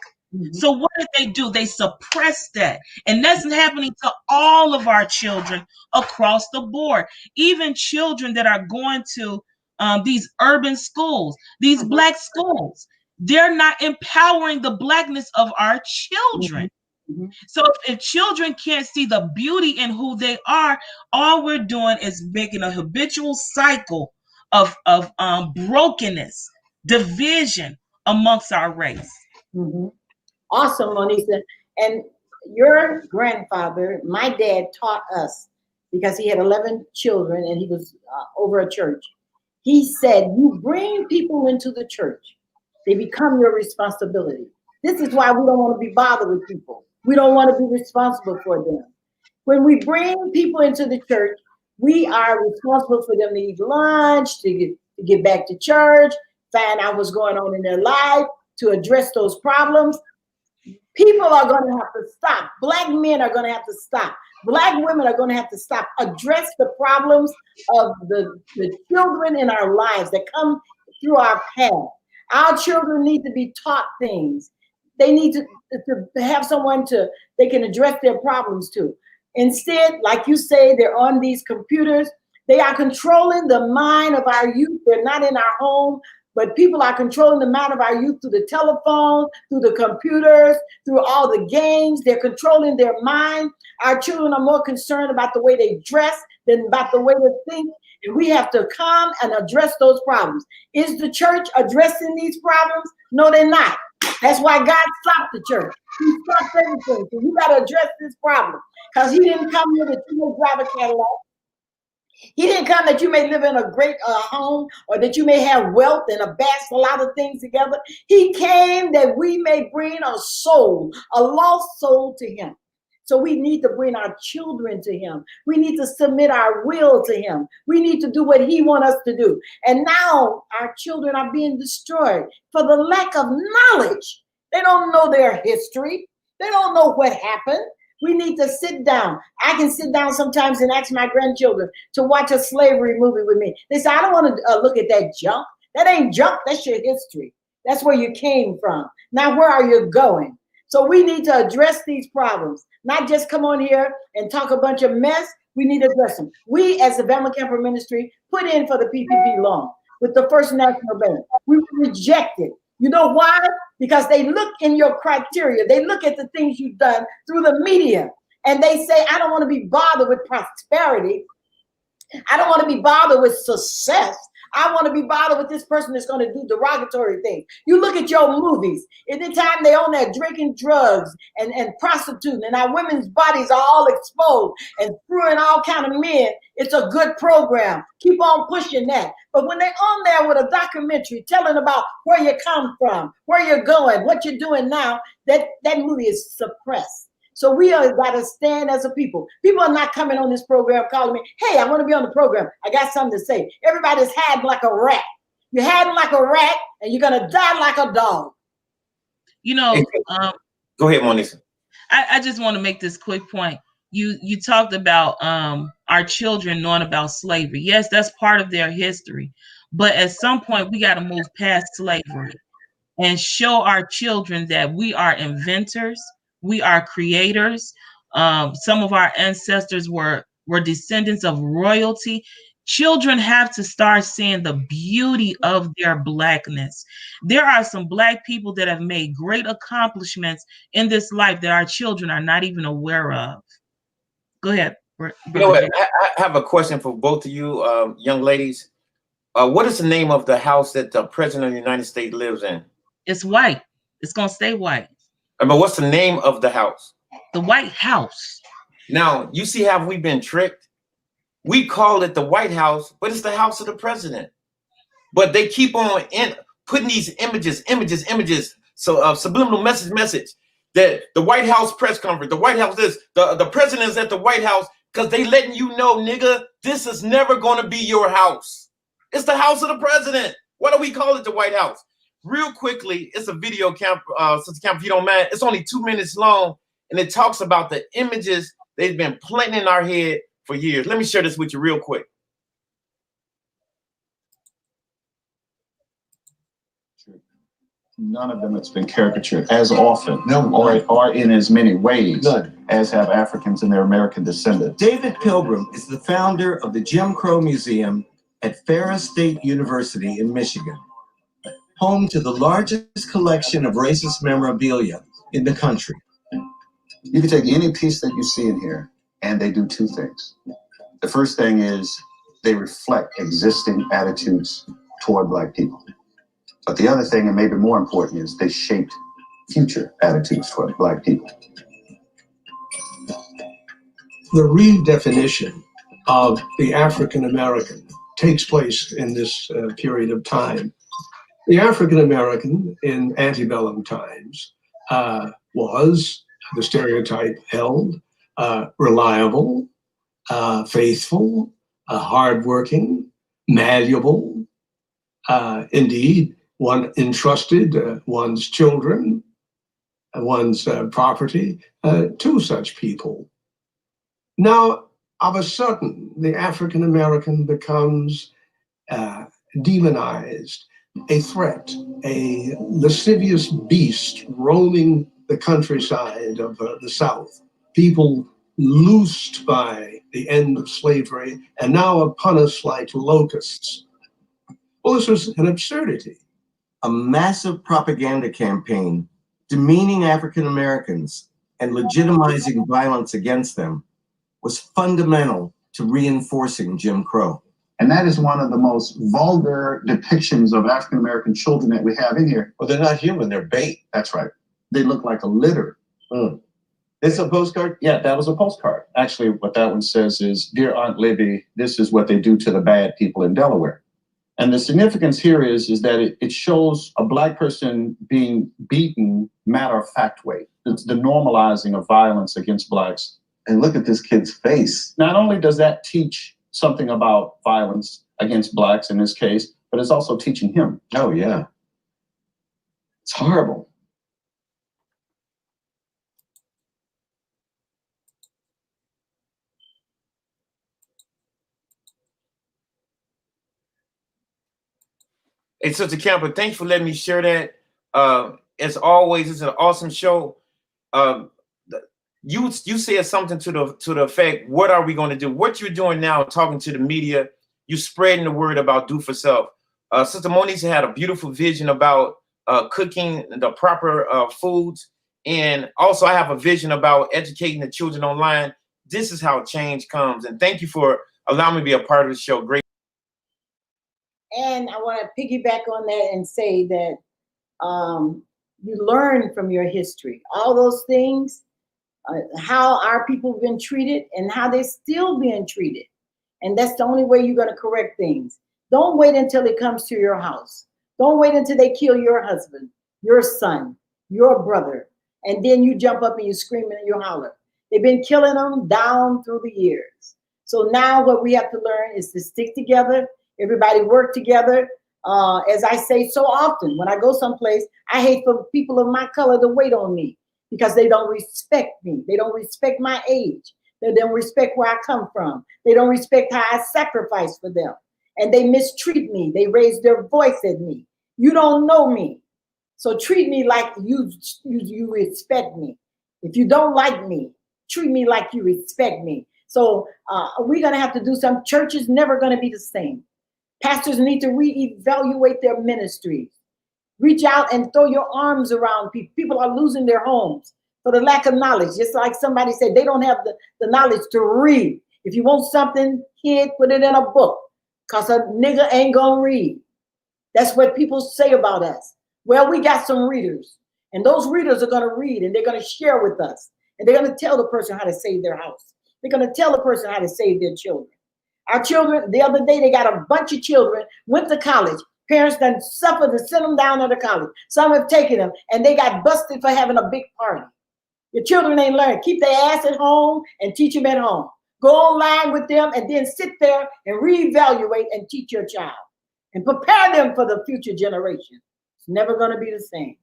So what did they do? They suppressed that. And that's happening to all of our children across the board. Even children that are going to these urban schools, these Black schools, they're not empowering the Blackness of our children. So if children can't see the beauty in who they are, all we're doing is making a habitual cycle of brokenness, division amongst our race. Awesome, Monisa. And your grandfather, my dad, taught us, because he had 11 children and he was over a church. He said, you bring people into the church, they become your responsibility. This is why we don't want to be bothered with people. We don't want to be responsible for them. When we bring people into the church, we are responsible for them to eat lunch, to get back to church, find out what's going on in their life, to address those problems. People are going to have to stop. Black men are going to have to stop. Black women are going to have to stop. Address the problems of the children in our lives that come through our path. Our children need to be taught things. They need to have someone they can address their problems to. Instead, like you say, they're on these computers. They are controlling the mind of our youth. They're not in our home, but people are controlling the mind of our youth through the telephone, through the computers, through all the games. They're controlling their mind. Our children are more concerned about the way they dress than about the way they think. And we have to come and address those problems. Is the church addressing these problems? No, they're not. That's why God stopped the church. He stopped everything. So you got to address this problem. Because he didn't come here that you may drive a Cadillac. He didn't come that you may live in a great home or that you may have wealth and amass a lot of things together. He came that we may bring a soul, a lost soul to him. So we need to bring our children to him. We need to submit our will to him. We need to do what he wants us to do. And now our children are being destroyed for the lack of knowledge. They don't know their history. They don't know what happened. We need to sit down. I can sit down sometimes and ask my grandchildren to watch a slavery movie with me. They say, I don't want to look at that junk. That ain't junk. That's your history. That's where you came from. Now, where are you going? So we need to address these problems, not just come on here and talk a bunch of mess. We need to address them. We, as the Bama Camper Ministry, put in for the PPP loan with the First National Bank. We rejected. You know why? Because they look in your criteria. They look at the things you've done through the media, and they say, I don't want to be bothered with prosperity. I don't want to be bothered with success. I want to be bothered with this person that's going to do derogatory things. You look at your movies. Anytime they on there drinking drugs and prostituting, and our women's bodies are all exposed and screwing all kind of men, it's a good program. Keep on pushing that. But when they're on there with a documentary telling about where you come from, where you're going, what you're doing now, that movie is suppressed. So we are got to stand as a people. People are not coming on this program calling me, hey, I want to be on the program. I got something to say. Everybody's hiding like a rat. You're hiding like a rat, and you're going to die like a dog. You know, Go ahead, Monisa. I just want to make this quick point. You talked about our children knowing about slavery. Yes, that's part of their history. But at some point, we got to move past slavery and show our children that we are inventors. We are creators. Some of our ancestors were descendants of royalty. Children have to start seeing the beauty of their Blackness. There are some Black people that have made great accomplishments in this life that our children are not even aware of. Go ahead. You know what? I have a question for both of you, young ladies. What is the name of the house that the President of the United States lives in? It's white. It's going to stay white. But what's the name of the house? The White House. Now, you see how we've been tricked? We call it the White House, but it's the house of the president. But they keep on putting these images. So subliminal message that the White House press conference, the White House this, the president's at the White House, because they letting you know, nigga, this is never going to be your house. It's the house of the president. Why do we call it the White House? Real quickly, it's a video, Sister Camp, if you don't mind. It's only 2 minutes long, and it talks about the images they've been planting in our head for years. Let me share this with you real quick. None of them has been caricatured as often, or in as many ways as have Africans and their American descendants. David Pilgrim is the founder of the Jim Crow Museum at Ferris State University in Michigan, home to the largest collection of racist memorabilia in the country. You can take any piece that you see in here, and they do two things. The first thing is they reflect existing attitudes toward Black people. But the other thing, and maybe more important, is they shaped future attitudes toward Black people. The redefinition of the African American takes place in this period of time. The African American in antebellum times was, the stereotype held, reliable, faithful, hardworking, malleable. Indeed, one entrusted one's children, one's property to such people. Now, of a sudden, the African American becomes demonized, a threat, a lascivious beast roaming the countryside of the South. People loosed by the end of slavery and now upon us like locusts. Well, this was an absurdity. A massive propaganda campaign demeaning African Americans and legitimizing violence against them was fundamental to reinforcing Jim Crow. And that is one of the most vulgar depictions of African American children that we have in here. Well, they're not human, they're bait. That's right. They look like a litter. This is a postcard? Yeah, that was a postcard. Actually, what that one says is, Dear Aunt Libby, this is what they do to the bad people in Delaware. And the significance here is that it shows a Black person being beaten matter-of-fact way. It's the normalizing of violence against Blacks. And look at this kid's face. Not only does that teach something about violence against Blacks in this case, but it's also teaching him. Oh, yeah. It's horrible. Hey, Sister Camper, thanks for letting me share that. As always, it's an awesome show. You said something to the effect, what are we going to do? What you're doing now, talking to the media, you spreading the word about do for self. Sister Monique had a beautiful vision about cooking the proper foods. And also I have a vision about educating the children online. This is how change comes. And thank you for allowing me to be a part of the show. Great. And I want to piggyback on that and say that you learn from your history, all those things, how our people have been treated and how they're still being treated. And that's the only way you're going to correct things. Don't wait until it comes to your house. Don't wait until they kill your husband, your son, your brother, and then you jump up and you scream and you holler. They've been killing them down through the years. So now what we have to learn is to stick together. Everybody work together. As I say so often, when I go someplace, I hate for people of my color to wait on me because they don't respect me. They don't respect my age. They don't respect where I come from. They don't respect how I sacrifice for them. And they mistreat me. They raise their voice at me. You don't know me. So treat me like you respect me. If you don't like me, treat me like you respect me. So we're going to have to do some. Church is never going to be the same. Pastors need to reevaluate their ministries. Reach out and throw your arms around people. People are losing their homes for the lack of knowledge. Just like somebody said, they don't have the knowledge to read. If you want something, kid, put it in a book, because a nigga ain't gonna read. That's what people say about us. Well, we got some readers, and those readers are gonna read, and they're gonna share with us, and they're gonna tell the person how to save their house. They're gonna tell the person how to save their children. Our children, the other day, they got a bunch of children, went to college. Parents done suffered to send them down to college. Some have taken them, and they got busted for having a big party. Your children ain't learned. Keep their ass at home and teach them at home. Go online with them and then sit there and reevaluate and teach your child and prepare them for the future generation. It's never going to be the same.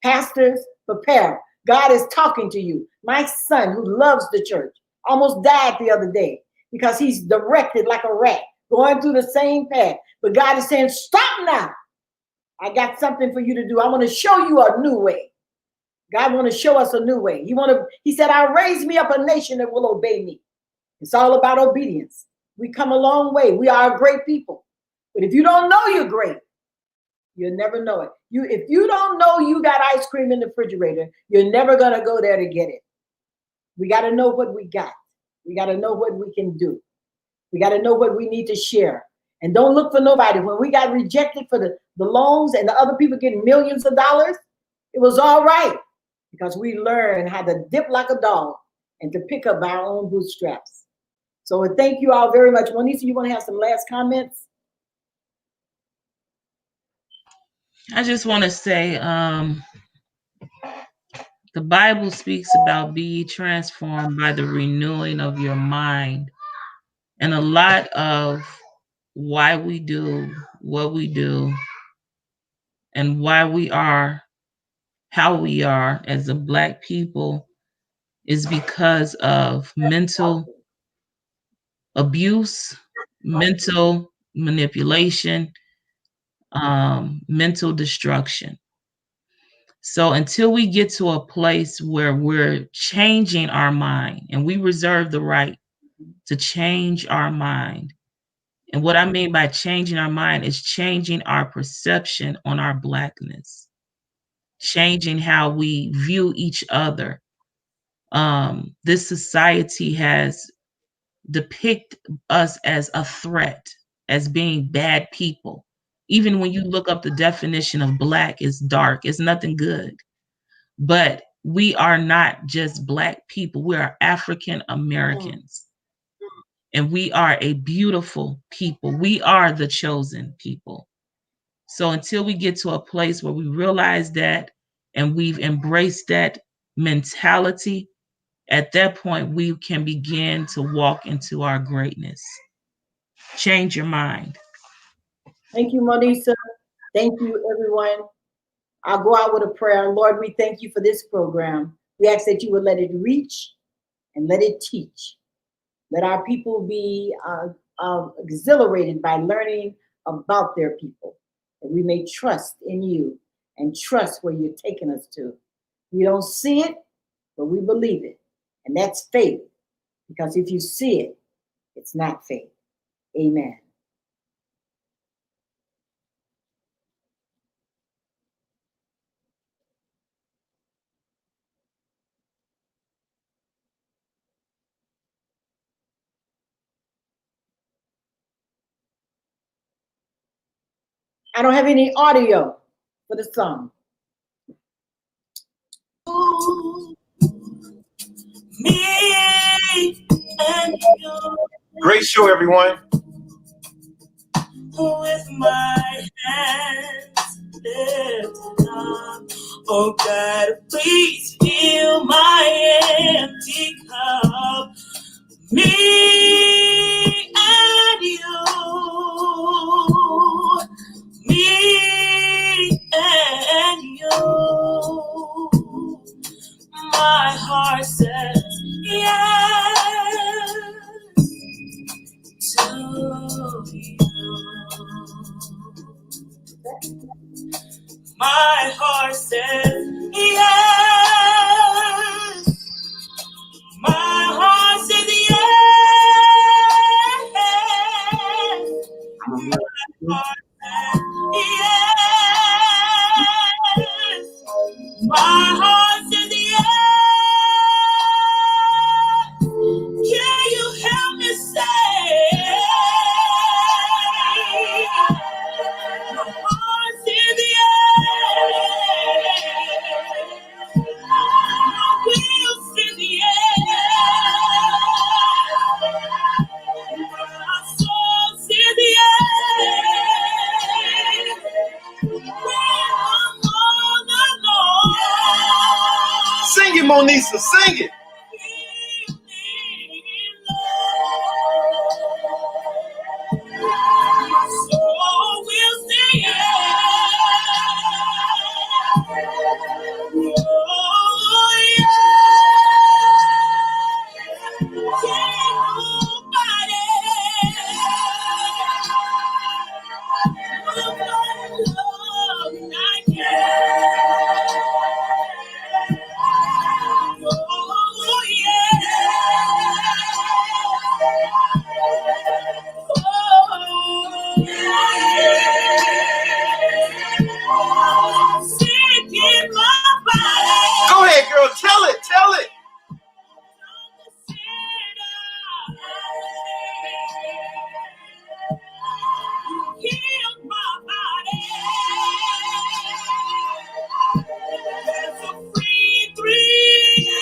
Pastors, prepare. God is talking to you. My son, who loves the church, almost died the other day because he's directed like a rat, going through the same path. But God is saying, stop now. I got something for you to do. I want to show you a new way. God want to show us a new way. He said, I'll raise me up a nation that will obey me. It's all about obedience. We come a long way. We are a great people. But if you don't know you're great, you'll never know it. If you don't know you got ice cream in the refrigerator, you're never going to go there to get it. We got to know what we got. We got to know what we can do. We got to know what we need to share. And don't look for nobody. When we got rejected for the loans and the other people getting millions of dollars, it was all right because we learned how to dip like a dog and to pick up our own bootstraps. So thank you all very much. Monisa, you want to have some last comments? I just want to say, the Bible speaks about be transformed by the renewing of your mind. And a lot of why we do what we do and why we are how we are as a Black people is because of mental abuse, mental manipulation, mental destruction. So until we get to a place where we're changing our mind, and we reserve the right to change our mind. And what I mean by changing our mind is changing our perception on our Blackness, changing how we view each other. This society has depicted us as a threat, as being bad people. Even when you look up the definition of Black, it's dark, it's nothing good. But we are not just Black people, we are African Americans. And we are a beautiful people. We are the chosen people. So until we get to a place where we realize that and we've embraced that mentality, at that point, we can begin to walk into our greatness. Change your mind. Thank you, Monisa. Thank you, everyone. I'll go out with a prayer. Lord, we thank you for this program. We ask that you would let it reach and let it teach. Let our people be exhilarated by learning about their people, that we may trust in you and trust where you're taking us to. We don't see it, but we believe it. And that's faith, because if you see it, it's not faith. Amen. I don't have any audio for the song. Me and you. Great show, everyone. With my hands lifted up, oh God, please fill my empty cup. Me and you, me and you. My heart says yes to you. My heart says yes. My heart says yes. My heart says yes. My heart says yes. Can you help me say? My heart says yes. My will says yes. My soul says yes. When I'm all alone. Sing it, Monisa. Sing it. Oh, yeah.